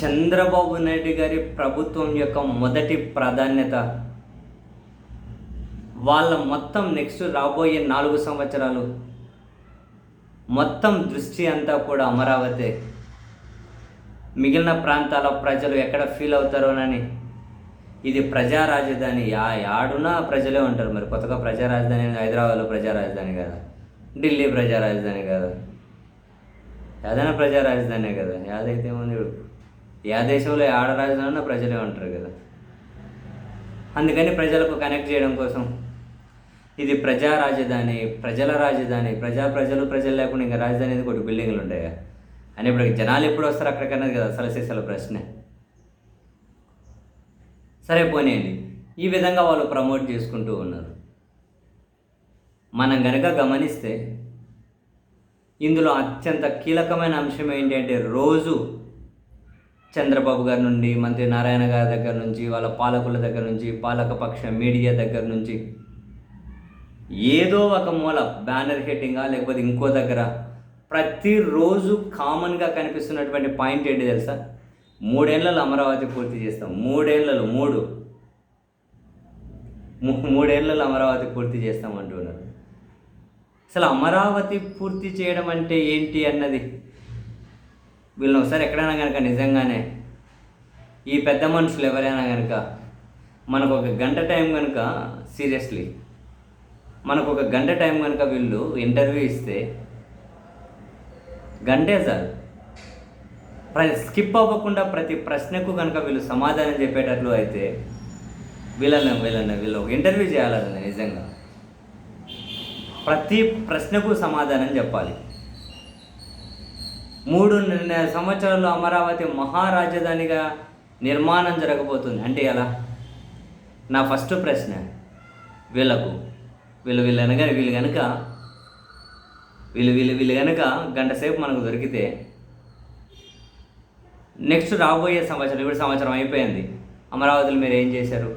చంద్రబాబు నాయుడు గారి ప్రభుత్వం యొక్క మొదటి ప్రాధాన్యత వాళ్ళ మొత్తం నెక్స్ట్ రాబోయే 4 సంవత్సరాలు మొత్తం దృష్టి అంతా కూడా అమరావతి. మిగిలిన ప్రాంతాల ప్రజలు ఎక్కడ ఫీల్ అవుతారోనని. ఇది ప్రజా రాజధాని. యాడున్నా ప్రజలే ఉంటారు. మరి కొత్తగా ప్రజా రాజధాని హైదరాబాద్లో ప్రజా రాజధాని కదా, ఢిల్లీ ప్రజా రాజధాని కదా, ఏదైనా ప్రజా రాజధానే కదా. యాదైతే ఏముంది, యా దేశంలో ఆడ రాజధాని ప్రజలే ఉంటారు కదా. అందుకని ప్రజలకు కనెక్ట్ చేయడం కోసం ఇది ప్రజా రాజధాని, ప్రజల రాజధాని. ప్రజలు లేకుండా ఇంకా రాజధాని అనేది ఒకటి బిల్డింగ్లు ఉంటాయా అని ఇప్పుడు జనాలు ఎప్పుడు వస్తారు అక్కడికన్నది కదా సలసీసల ప్రశ్న. సరే పోనీయండి, ఈ విధంగా వాళ్ళు ప్రమోట్ చేసుకుంటూ ఉన్నారు. మనం గనక గమనిస్తే ఇందులో అత్యంత కీలకమైన అంశం ఏంటి అంటే, రోజు చంద్రబాబు గారి నుండి, మంత్రి నారాయణ గారి దగ్గర నుంచి, వాళ్ళ పాలకుల దగ్గర నుంచి, పాలకపక్ష మీడియా దగ్గర నుంచి ఏదో ఒక మూల బ్యానర్ హెట్టింగా లేకపోతే ఇంకో దగ్గర ప్రతిరోజు కామన్గా కనిపిస్తున్నటువంటి పాయింట్ ఏంటి తెలుసా? 3 ఏళ్లలో అమరావతి పూర్తి చేస్తాం. 3 ఏళ్లలో 3 ఏళ్లలో అమరావతి పూర్తి చేస్తాం అంటున్నారు. అసలు అమరావతి పూర్తి చేయడం అంటే ఏంటి అన్నది వీళ్ళని ఒకసారి ఎక్కడైనా కనుక నిజంగానే ఈ పెద్ద మనుషులు ఎవరైనా కనుక మనకు ఒక గంట టైం కనుక సీరియస్లీ మనకు ఒక గంట టైం కనుక వీళ్ళు ఇంటర్వ్యూ ఇస్తే, గంటే సార్ స్కిప్ అవ్వకుండా ప్రతి ప్రశ్నకు కనుక వీళ్ళు సమాధానం చెప్పేటట్లు అయితే వీళ్ళు ఒక ఇంటర్వ్యూ చేయాలండి. నిజంగా ప్రతి ప్రశ్నకు సమాధానం చెప్పాలి. 3 సంవత్సరాల్లో అమరావతి మహారాజధానిగా నిర్మాణం జరగబోతుంది అంటే ఎలా? నా ఫస్ట్ ప్రశ్న, వీళ్ళు కనుక గంట సేపు మనకు దొరికితే నెక్స్ట్ రాబోయే సంవత్సరం, ఇప్పుడు సంవత్సరం అయిపోయింది, అమరావతిలో మీరు ఏం చేశారు?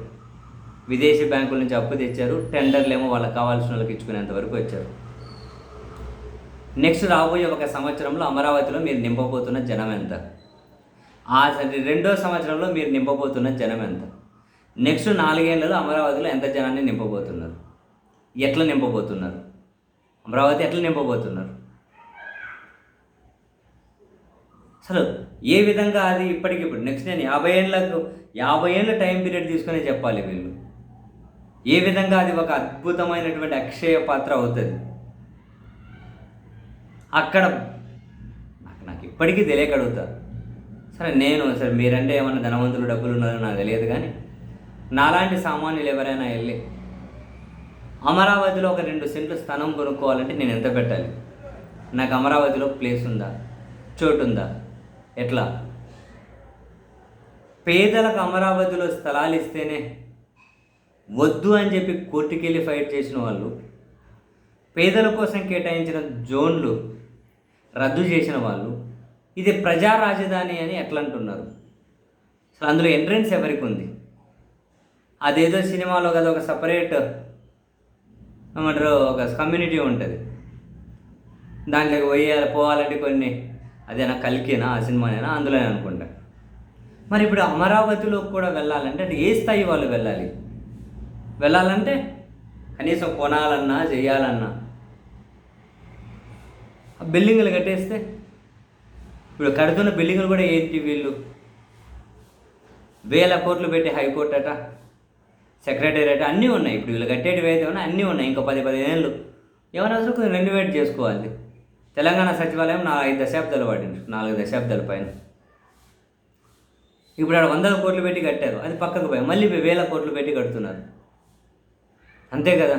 విదేశీ బ్యాంకుల నుంచి అప్పు తెచ్చారు, టెండర్లు ఏమో వాళ్ళకి కావాల్సిన వాళ్ళకి ఇచ్చుకునేంత వరకు వచ్చారు. నెక్స్ట్ రాబోయే ఒక సంవత్సరంలో అమరావతిలో మీరు నింపబోతున్న జనం ఎంత? ఆ 2వ సంవత్సరంలో మీరు నింపబోతున్న జనం ఎంత? నెక్స్ట్ 4 ఏళ్లలో అమరావతిలో ఎంత జనాన్ని నింపబోతున్నారు? ఎట్లా నింపబోతున్నారు? అమరావతి ఎట్లా నింపబోతున్నారు? అసలు ఏ విధంగా అది ఇప్పటికిప్పుడు నెక్స్ట్ నేను 50 ఏళ్ళ టైం పీరియడ్ తీసుకునే చెప్పాలి వీళ్ళు. ఏ విధంగా అది ఒక అద్భుతమైనటువంటి అక్షయ పాత్ర అవుతుంది అక్కడ. నాకు ఇప్పటికీ తెలియక అడుగుతా. సరే మీరంటే ఏమన్నా ధనవంతులు డబ్బులు ఉన్నారో నాకు తెలియదు, కానీ నాలాంటి సామాన్యులు ఎవరైనా వెళ్ళి అమరావతిలో ఒక 2 సెంట్లు స్థలం కొనుక్కోవాలంటే నేను ఎంత పెట్టాలి? నాకు అమరావతిలో ప్లేస్ ఉందా, చోటు ఉందా, ఎట్లా? పేదలకు అమరావతిలో స్థలాలు ఇస్తేనే వద్దు అని చెప్పి కోర్టుకెళ్ళి ఫైట్ చేసిన వాళ్ళు, పేదల కోసం కేటాయించిన జోన్లు రద్దు చేసిన వాళ్ళు ఇది ప్రజా రాజధాని అని ఎట్లా అంటున్నారు? అసలు అందులో ఎంట్రెన్స్ ఎవరికి ఉంది? అదేదో సినిమాలో కదా ఒక సపరేట్ ఏమంటారు ఒక కమ్యూనిటీ ఉంటుంది, దాంట్లోకి పోవాలంటే కొన్ని అదేనా కలికేనా ఆ సినిమానేనా అందులోనే అనుకుంటా. మరి ఇప్పుడు అమరావతిలో కూడా వెళ్ళాలంటే అంటే ఏ స్థాయి వాళ్ళు వెళ్ళాలంటే కనీసం కొనాలన్నా చేయాలన్నా బిల్డింగులు కట్టేస్తే, ఇప్పుడు కడుతున్న బిల్డింగులు కూడా ఏంటి? వీళ్ళు 1000 కోట్లు పెట్టి హైకోర్టు అట, సెక్రటేరియట్ అన్నీ ఉన్నాయి. ఇప్పుడు వీళ్ళు కట్టేటివి అయితే ఉన్నాయి, అన్నీ ఉన్నాయి. ఇంకా 10-15 ఏళ్ళు ఏమైనా అసలు కొంచెం రెన్యువేట్ చేసుకోవాలి. తెలంగాణ సచివాలయం 4-5 దశాబ్దాలు పడింది, 4 దశాబ్దాల పైన. ఇప్పుడు ఆడ 100 కోట్లు పెట్టి కట్టారు, అది పక్కకు పోయి మళ్ళీ 1000 కోట్లు పెట్టి కడుతున్నారు. అంతే కదా.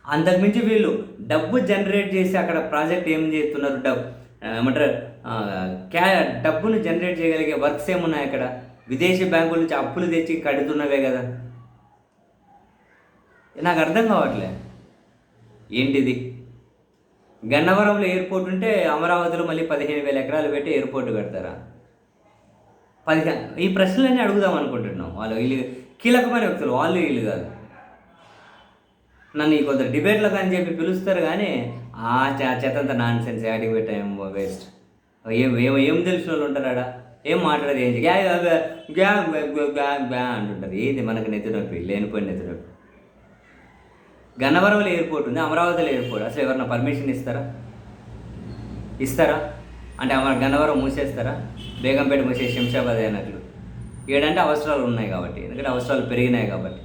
అంతకుమించి వీళ్ళు డబ్బు జనరేట్ చేసి అక్కడ ప్రాజెక్ట్ ఏం చేస్తున్నారు? డబ్బును జనరేట్ చేయగలిగే వర్క్స్ ఏమున్నాయి అక్కడ? విదేశీ బ్యాంకుల నుంచి అప్పులు తెచ్చి కడుతున్నవే కదా. నాకు అర్థం కావట్లే ఏంటిది. గన్నవరంలో ఎయిర్పోర్ట్ ఉంటే అమరావతిలో మళ్ళీ 15,000 ఎకరాలు పెట్టి ఎయిర్పోర్ట్ కడతారా? ఈ ప్రశ్నలన్నీ అడుగుదాం అనుకుంటున్నాం. వీళ్ళు కీలకమైన వ్యక్తులు, వాళ్ళు వీళ్ళు కాదు. నన్ను కొందరు డిబేట్లకు అని చెప్పి పిలుస్తారు, కానీ ఆ చెత్తంతా నాన్ సెన్స్, యాడికి పెట్టాం వేస్ట్. ఏం తెలిసిన వాళ్ళు ఉంటారు ఆడ. ఏం మాట్లాడదు, ఏం గ్యా గ్యా గ్యా గ్యా గ్యా గ్యా అంటుంటారు. ఏంది మనకు నెత్తి నొప్పి, లేనిపోయిన నెత్తి నొప్పి. గన్నవరంలో ఎయిర్పోర్ట్ ఉంది, అమరావతిలో ఎయిర్పోర్ట్. అసలు ఎవరన్నా పర్మిషన్ ఇస్తారా? అంటే గన్నవరం మూసేస్తారా? బేగంపేట మూసేసి శంషాబాద్ అయినట్లు. ఏడంటే అవసరాలు ఉన్నాయి కాబట్టి, ఎందుకంటే అవసరాలు పెరిగినాయి కాబట్టి.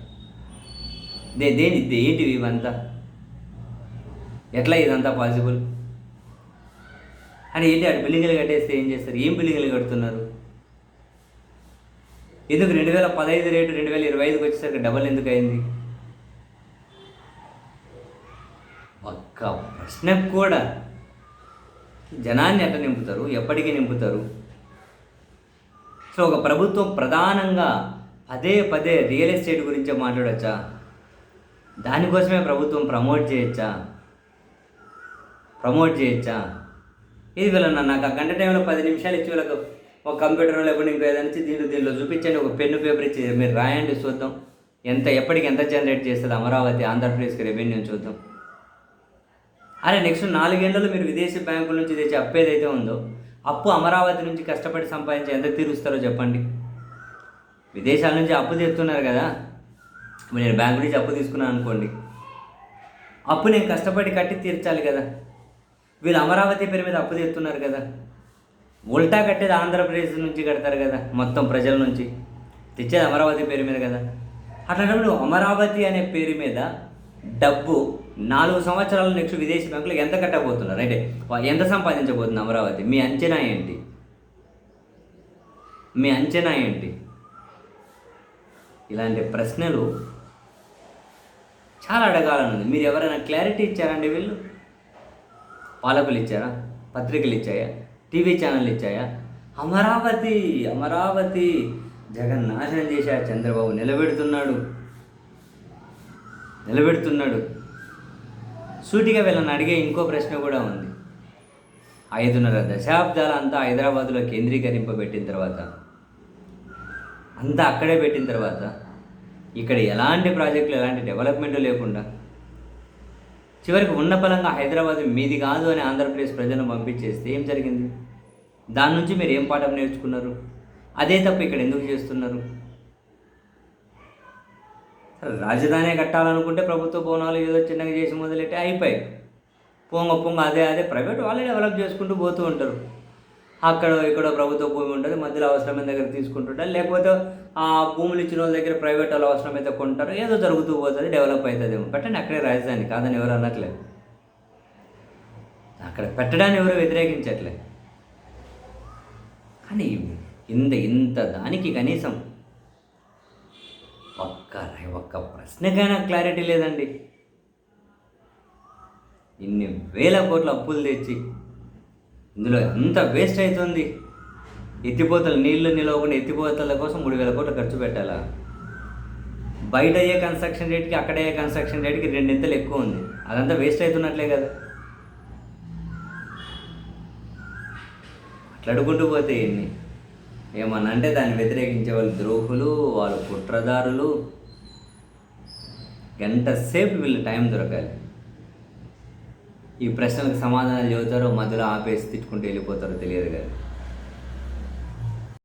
ఏంటివి ఇవంతా? ఎట్లా ఇదంతా పాసిబుల్? అని ఏంటి, అటు బిల్డింగ్లు కట్టేస్తే ఏం చేస్తారు? ఏం బిల్డింగ్లు కడుతున్నారు? ఎందుకు 2015 రేటు 2025కి వచ్చేసరికి డబల్ ఎందుకు అయింది? ఒక్క ప్రశ్నకు కూడా జనాన్ని ఎట్లా నింపుతారు? ఎప్పటికీ నింపుతారు? సో ఒక ప్రభుత్వం ప్రధానంగా పదే పదే రియల్ ఎస్టేట్ గురించే మాట్లాడచ్చా? దానికోసమే ప్రభుత్వం ప్రమోట్ చేయొచ్చా? ఇది వీళ్ళన్నా నాకు ఆ గంట టైంలో 10 నిమిషాలు ఇచ్చి వీళ్ళకు ఒక కంప్యూటర్ లేకుండా ఇంకో ఏదైనా ఇచ్చి దీంట్లో చూపించండి, ఒక పెన్ను పేపర్ ఇచ్చి మీరు రాయండి, చూద్దాం ఎప్పటికి ఎంత జనరేట్ చేస్తుంది అమరావతి ఆంధ్రప్రదేశ్కి రెవెన్యూ చూద్దాం. అరే నెక్స్ట్ 4 ఏళ్లలో మీరు విదేశీ బ్యాంకుల నుంచి తెచ్చే అప్పు ఏదైతే ఉందో, అప్పు అమరావతి నుంచి కష్టపడి సంపాదించి ఎంత తీరుస్తారో చెప్పండి. విదేశాల నుంచి అప్పు తెస్తున్నారు కదా, నేను బ్యాంకు నుంచి అప్పు తీసుకున్నాను అనుకోండి, అప్పు నేను కష్టపడి కట్టి తీర్చాలి కదా. వీళ్ళు అమరావతి పేరు మీద అప్పు తెస్తున్నారు కదా, ఉల్టా కట్టేది ఆంధ్రప్రదేశ్ నుంచి కడతారు కదా, మొత్తం ప్రజల నుంచి తెచ్చేది అమరావతి పేరు మీద కదా. అట్లాంటప్పుడు అమరావతి అనే పేరు మీద డబ్బు 4 సంవత్సరాల నెక్స్ట్ విదేశీ బ్యాంకులు ఎంత కట్టబోతున్నారు, అంటే ఎంత సంపాదించబోతుంది అమరావతి? మీ అంచనా ఏంటి? ఇలాంటి ప్రశ్నలు చాలా అడగాలనుంది. మీరు ఎవరైనా క్లారిటీ ఇచ్చారండి? వీళ్ళు పాలకులు ఇచ్చారా? పత్రికలు ఇచ్చాయా? టీవీ ఛానళ్ళు ఇచ్చాయా? అమరావతి జగన్ నాశనం చేశాడు, చంద్రబాబు నిలబెడుతున్నాడు. సూటిగా వీళ్ళని అడిగే ఇంకో ప్రశ్న కూడా ఉంది. 5.5 దశాబ్దాల అంతా హైదరాబాదులో కేంద్రీకరింపబెట్టిన తర్వాత, అంతా అక్కడే పెట్టిన తర్వాత, ఇక్కడ ఎలాంటి ప్రాజెక్టులు ఎలాంటి డెవలప్మెంట్ లేకుండా చివరికి ఉన్న పలంగా హైదరాబాద్ మీది కాదు అని ఆంధ్రప్రదేశ్ ప్రజలను పంపించేస్తే ఏం జరిగింది? దాని నుంచి మీరు ఏం పాఠం నేర్చుకున్నారు? అదే తప్ప ఇక్కడ ఎందుకు చేస్తున్నారు? రాజధాని కట్టాలనుకుంటే ప్రభుత్వ భవనాలు ఏదో చిన్నగా చేసి మొదలెట్టి అయిపోయి పొంగ అదే ప్రైవేట్ వాళ్ళే డెవలప్ చేసుకుంటూ పోతూ ఉంటారు. అక్కడ ఇక్కడ ప్రభుత్వ భూమి ఉంటుంది, మధ్యలో అవసరమైన దగ్గర తీసుకుంటుంటారు, లేకపోతే ఆ భూములు ఇచ్చిన వాళ్ళ దగ్గర ప్రైవేట్ వాళ్ళు అవసరమైతే కొంటారు, ఏదో జరుగుతూ పోతుంది, డెవలప్ అవుతుందేమో. పెట్టండి అక్కడే రాజధాని, కాదని ఎవరు అనట్లేదు. అక్కడ పెట్టడాన్ని ఎవరు వ్యతిరేకించట్లేదు. కానీ ఇంత దానికి కనీసం ఒక్క ప్రశ్నకైనా క్లారిటీ లేదండి. ఇన్ని వేల కోట్ల అప్పులు తెచ్చి ఇందులో ఎంత వేస్ట్ అవుతుంది. ఎత్తిపోతలు నీళ్లు నిలవకుండా ఎత్తిపోతల కోసం 3,000 కోట్లు ఖర్చు పెట్టాలా? బయట అయ్యే కన్స్ట్రక్షన్ రేట్కి అక్కడ అయ్యే కన్స్ట్రక్షన్ రేట్కి 2 ఇంతలు ఎక్కువ ఉంది. అదంతా వేస్ట్ అవుతున్నట్లే కదా. అట్లా అడుగుంటూ పోతే ఎన్ని ఏమన్నా అంటే దాన్ని వ్యతిరేకించే వాళ్ళు ద్రోహులు, వాళ్ళు కుట్రదారులు. గంట సేపు వీళ్ళు టైం దొరకాలి. ఈ ప్రశ్నలకు సమాధానాలు చెబుతారో మధ్యలో ఆపేసి తిట్టుకుంటూ వెళ్ళిపోతారో తెలియదు కదా.